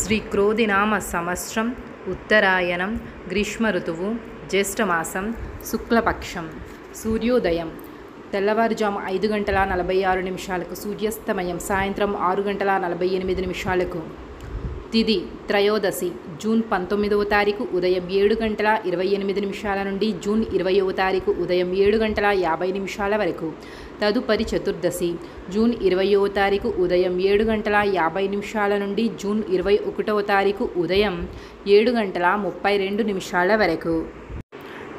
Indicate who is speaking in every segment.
Speaker 1: శ్రీ క్రోధినామ సంవత్సరం ఉత్తరాయణం గ్రీష్మ ఋతువు జ్యేష్ఠమాసం శుక్లపక్షం. సూర్యోదయం తెల్లవారుజాము 5 గంటల 46 నిమిషాలకు, సూర్యాస్తమయం సాయంత్రం 6 గంటల 48 నిమిషాలకు. తిథి త్రయోదశి జూన్ 19వ తారీఖు ఉదయం 7 గంటల 28 నిమిషాల నుండి జూన్ 20వ తారీఖు ఉదయం 7 గంటల 50 నిమిషాల వరకు. తదుపరి చతుర్దశి జూన్ 20వ తారీఖు ఉదయం 7 గంటల 50 నిమిషాల నుండి జూన్ 21వ తారీఖు ఉదయం 7 గంటల 32 నిమిషాల వరకు.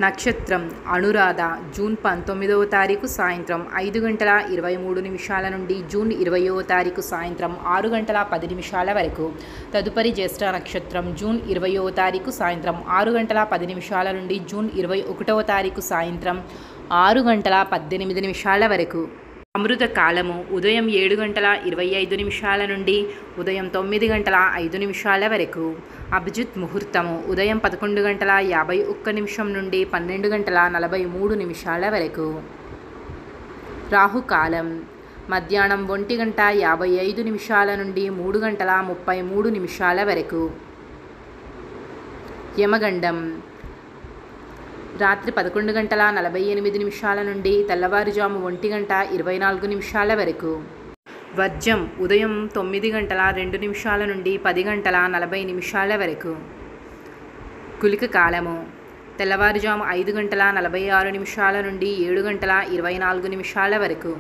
Speaker 1: నక్షత్రం అనురాధ జూన్ 19వ తారీఖు సాయంత్రం 5 గంటల 23 నిమిషాల నుండి జూన్ 20వ తారీఖు సాయంత్రం 6 గంటల 10 నిమిషాల వరకు. తదుపరి జ్యేష్ఠ నక్షత్రం జూన్ 20వ తారీఖు సాయంత్రం 6 గంటల 10 నిమిషాల నుండి జూన్ 21వ తారీఖు సాయంత్రం 6 గంటల 18 నిమిషాల వరకు. అమృత కాలము ఉదయం 7 గంటల 25 నిమిషాల నుండి ఉదయం 9 గంటల 5 నిమిషాల వరకు. అభిజిత్ ముహూర్తము ఉదయం 11 గంటల 51 నిమిషం నుండి 12 గంటల 43 నిమిషాల వరకు. రాహుకాలం మధ్యాహ్నం 1 గంట 55 నిమిషాల నుండి 3 గంటల 33 నిమిషాల వరకు. యమగండం రాత్రి 11 గంటల 48 నిమిషాల నుండి తెల్లవారుజాము 1 గంట 24 నిమిషాల వరకు. వర్జం ఉదయం 9 గంటల 2 నిమిషాల నుండి 10 గంటల 40 నిమిషాల వరకు. కులిక కాలము తెల్లవారుజాము 5 గంటల 46 నిమిషాల నుండి 7 గంటల 24 నిమిషాల వరకు.